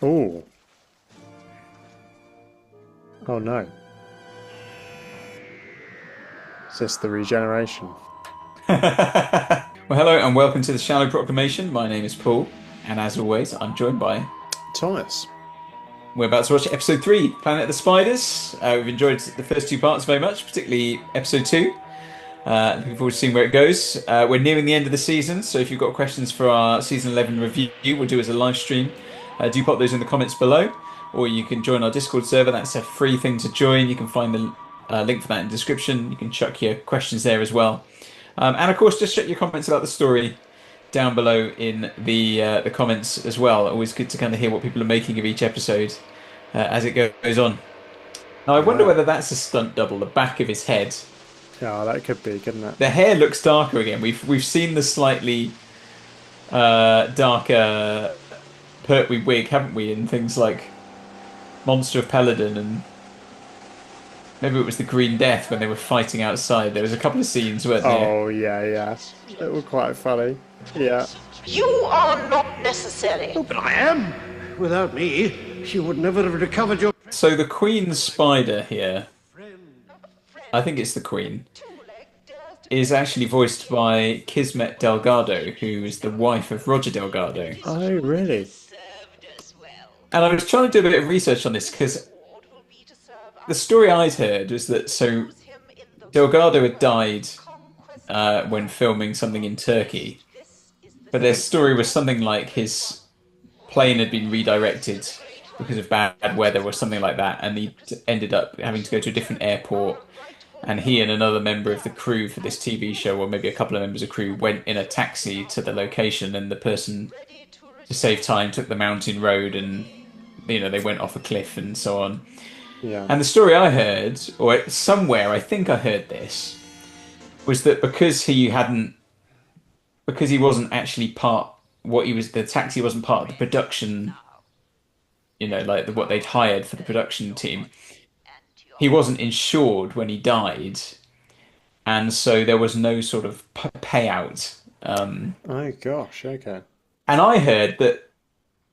Oh. Oh no. Is this the regeneration? Well, hello and welcome to the Shallow Proclamation. My name is Paul, and as always, I'm joined by. Thomas. We're about to watch episode 3, Planet of the Spiders. We've enjoyed the first two parts very much, particularly episode 2. Looking forward to seeing where it goes. We're nearing the end of the season, so if you've got questions for our season 11 review, we'll do as a live stream. Do pop those in the comments below, or you can join our Discord server. That's a free thing to join. You can find the link for that in the description. You can chuck your questions there as well. And of course, just check your comments about the story down below in the comments as well. Always good to kind of hear what people are making of each episode as it goes on. Now, I wonder whether that's a stunt double, the back of his head. Yeah, that could be, couldn't it? The hair looks darker again. We've seen the slightly darker Pertwee wig, haven't we? In things like Monster of Peladon, and maybe it was the Green Death when they were fighting outside. There was a couple of scenes, weren't there? Oh, yeah. It was quite funny. Yeah. You are not necessary. Oh, but I am. Without me, you would never have recovered your... So the Queen Spider here, I think it's the Queen, is actually voiced by Kismet Delgado, who is the wife of Roger Delgado. Oh, really? And I was trying to do a bit of research on this because the story I'd heard was that Delgado had died when filming something in Turkey, but their story was something like his plane had been redirected because of bad weather or something like that, and he ended up having to go to a different airport. And he and another member of the crew for this TV show, or maybe a couple of members of crew, went in a taxi to the location, and the person, to save time, took the mountain road, and they went off a cliff and so on. Yeah. And the story I heard, or somewhere I think I heard this, was that because he wasn't actually the taxi wasn't part of the production, like what they'd hired for the production team. He wasn't insured when he died, and so there was no sort of payout. Oh, gosh, okay. And I heard that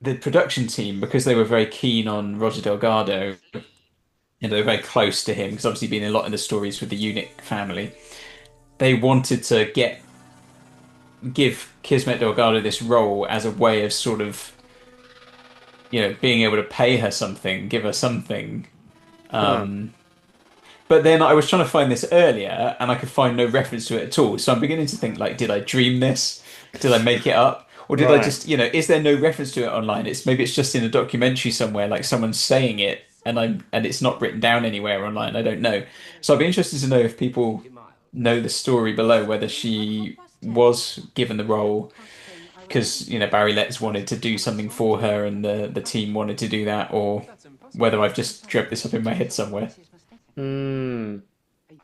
the production team, because they were very keen on Roger Delgado, they were very close to him, because obviously being a lot in the stories with the Unic family, they wanted to give Kismet Delgado this role as a way of sort of, being able to pay her something, give her something. But then I was trying to find this earlier, and I could find no reference to it at all. So I'm beginning to think, like, did I dream this? Did I make it up? Or did I just, is there no reference to it online? Maybe it's just in a documentary somewhere, like someone's saying it, and it's not written down anywhere online. I don't know. So I'd be interested to know if people know the story below, whether she was given the role because Barry Letts wanted to do something for her, and the team wanted to do that, or whether I've just dreamt this up in my head somewhere. I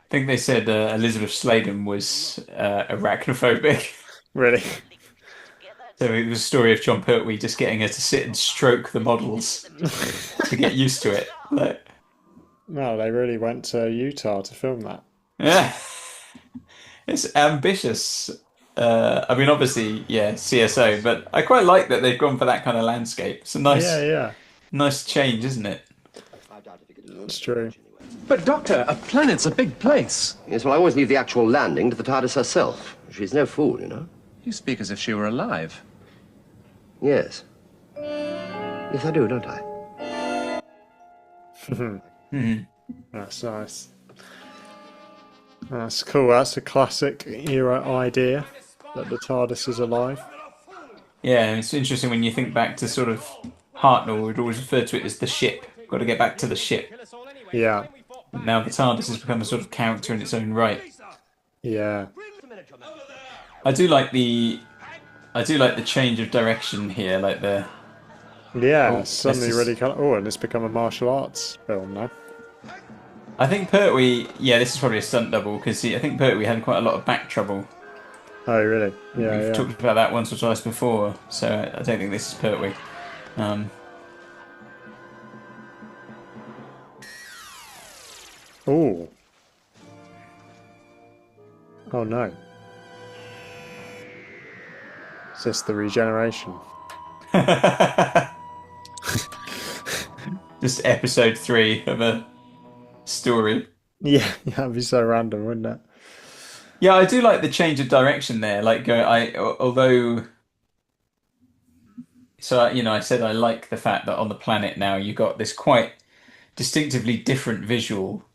think they said Elisabeth Sladen was arachnophobic. Really? So it was a story of Jon Pertwee just getting her to sit and stroke the models to get used to it. No, they really went to Utah to film that. Yeah, it's ambitious. Obviously, yeah, CSO, but I quite like that they've gone for that kind of landscape. It's a nice change, isn't it? That's true. But, Doctor, a planet's a big place. Yes, well, I always leave the actual landing to the TARDIS herself. She's no fool, you know. You speak as if she were alive. Yes. Yes, I do, don't I? That's nice. That's cool. That's a classic era idea, that the TARDIS is alive. Yeah, it's interesting when you think back to sort of Hartnell, we'd always refer to it as the ship. Got to get back to the ship. Yeah. Now the TARDIS has become a sort of character in its own right. Yeah. I do like the change of direction here, like the. Yeah, Oh, suddenly this is- really kind of... Oh, and it's become a martial arts film now. I think Pertwee, yeah, this is probably a stunt double because I think Pertwee had quite a lot of back trouble. Oh, really? Yeah, We've yeah. talked about that once or twice before, so I don't think this is Pertwee. Oh. Oh, no. Is this the regeneration? Just episode 3 of a story. Yeah, that'd be so random, wouldn't it? Yeah, I do like the change of direction there. Although, I said I like the fact that on the planet now you got this quite distinctively different visual.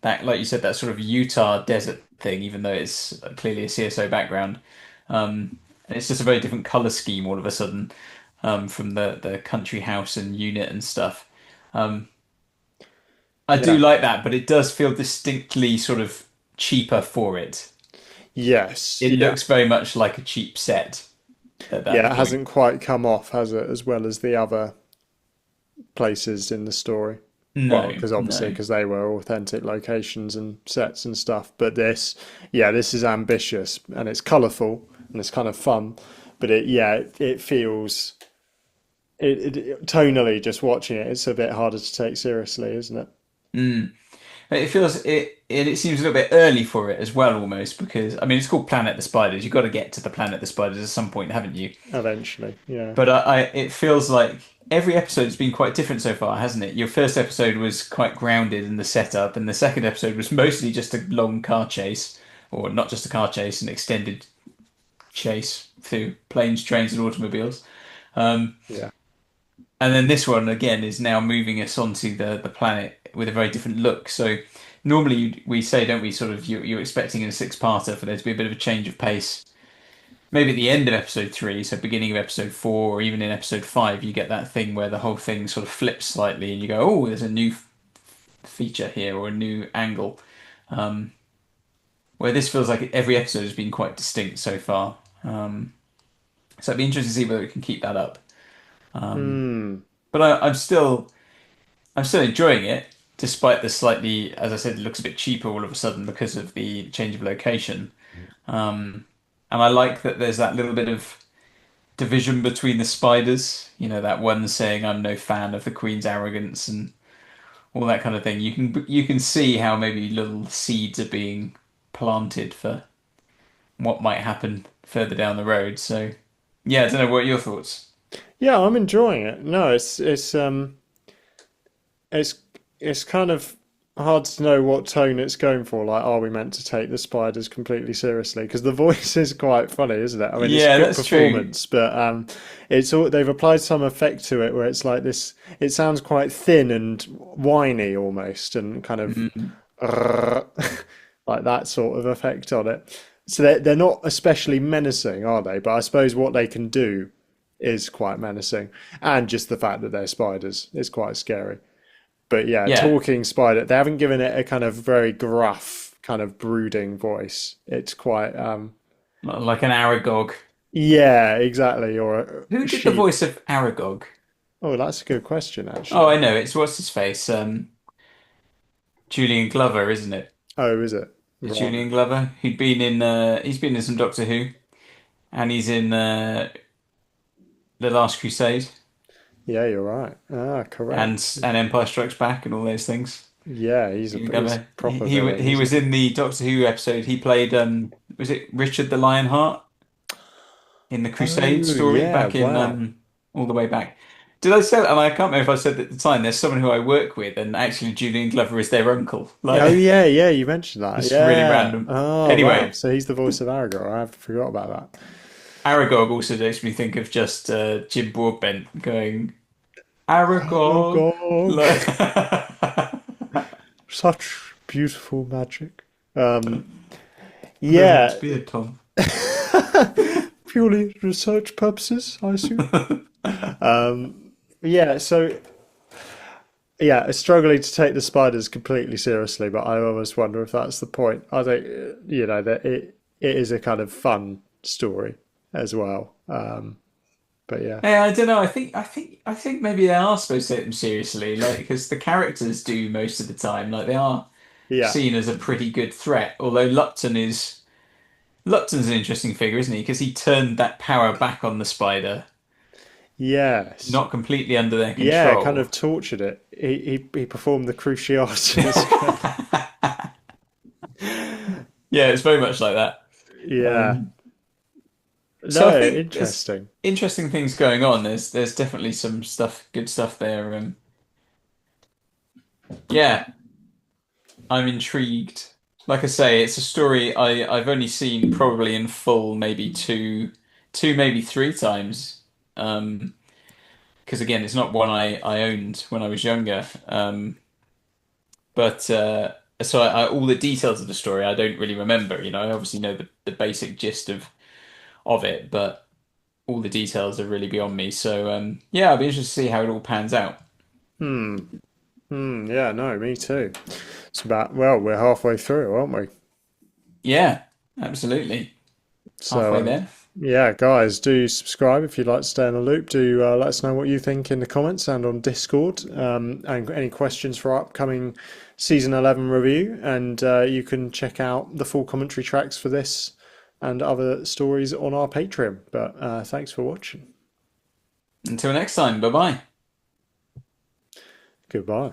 That, like you said, that sort of Utah desert thing, even though it's clearly a CSO background. And it's just a very different color scheme all of a sudden, from the country house and unit and stuff. Um, I do Yeah. like that, but it does feel distinctly sort of cheaper for it. Yes. It Yeah. looks very much like a cheap set at that Yeah, it point. hasn't quite come off, has it, as well as the other places in the story? Well, No, because obviously, no. because they were authentic locations and sets and stuff. But this is ambitious and it's colourful and it's kind of fun. But it feels tonally just watching it, it's a bit harder to take seriously, isn't it? Mm. It feels it seems a little bit early for it as well, almost because I mean it's called Planet the Spiders. You've got to get to the Planet the Spiders at some point, haven't you? Eventually, yeah. But it feels like every episode's been quite different so far, hasn't it? Your first episode was quite grounded in the setup, and the second episode was mostly just a long car chase, or not just a car chase, an extended chase through planes, trains, and automobiles. Um, Yeah. and then this one again is now moving us onto the planet with a very different look. So normally we say, don't we, sort of you're expecting in a six-parter for there to be a bit of a change of pace. Maybe at the end of episode 3, so beginning of episode 4, or even in episode 5, you get that thing where the whole thing sort of flips slightly, and you go, "Oh, there's a new feature here or a new angle." Um, where this feels like every episode has been quite distinct so far. So it'd be interesting to see whether it can keep that up. Hmm. But I'm still enjoying it, despite the slightly, as I said, it looks a bit cheaper all of a sudden because of the change of location. And I like that there's that little bit of division between the spiders. You know, that one saying, "I'm no fan of the Queen's arrogance" and all that kind of thing. You can see how maybe little seeds are being planted for what might happen further down the road. So, yeah, I don't know. What are your thoughts? Yeah, I'm enjoying it. No, it's it's kind of hard to know what tone it's going for. Like, are we meant to take the spiders completely seriously? Because the voice is quite funny, isn't it? I mean, it's a Yeah, good that's true. performance, but it's all they've applied some effect to it where it's like this. It sounds quite thin and whiny almost, and kind of Mhm. like that sort of effect on it. So they're not especially menacing, are they? But I suppose what they can do is quite menacing, and just the fact that they're spiders is quite scary. But yeah, Yeah, talking spider, they haven't given it a kind of very gruff, kind of brooding voice. It's quite, like an Aragog. yeah, exactly, or Who a did the sheep. voice of Aragog? Oh, that's a good question, Oh, actually. I know. It's what's his face? Julian Glover, isn't it? Oh, is it? It's Right. Julian Glover. He's been in some Doctor Who, and he's in The Last Crusade Yeah, you're right. Ah, and correct. Empire Strikes Back and all those things. Yeah, Julian he's a Glover. proper villain, He isn't was he? in the Doctor Who episode. He played was it Richard the Lionheart in the Crusade Oh, story yeah, back in wow. all the way back. Did I say that? And I can't remember if I said at the time. There's someone who I work with, and actually Julian Glover is their uncle. Oh, Like yeah, yeah, you mentioned that. it's really Yeah. random. Oh, wow. Anyway, So he's the voice of Aragorn. I forgot about that. Aragog also makes me think of just Jim Broadbent going Aragog. Aragorn. Like, Such beautiful magic. brilliant Yeah, beard, Tom. purely research purposes, I assume. Yeah, so yeah, struggling to take the spiders completely seriously, but I always wonder if that's the point. I think that it is a kind of fun story as well. But yeah, Hey, I don't know. I think maybe they are supposed to take them seriously, like because the characters do most of the time. Like they are yeah, seen as a pretty good threat. Although Lupton's an interesting figure, isn't he? Because he turned that power back on the spider, yes, not completely under their yeah, kind control. of tortured it. He performed the Cruciatus. Yeah, it's very much like that. Yeah, Um, So I No, think there's interesting. interesting things going on. There's definitely some stuff, good stuff there. Yeah, I'm intrigued. Like I say, it's a story I've only seen probably in full maybe maybe three times. Because again, it's not one I owned when I was younger. But so all the details of the story I don't really remember. I obviously know the basic gist of it, but all the details are really beyond me. So yeah, I'll be interested to see how it all pans out. Yeah, no, me too. It's about, well, we're halfway through, aren't we? Yeah, absolutely. So, Halfway there. yeah, guys, do subscribe if you'd like to stay in the loop. Do let us know what you think in the comments and on Discord, and any questions for our upcoming season 11 review. And you can check out the full commentary tracks for this and other stories on our Patreon. But thanks for watching. Until next time, bye bye. Goodbye.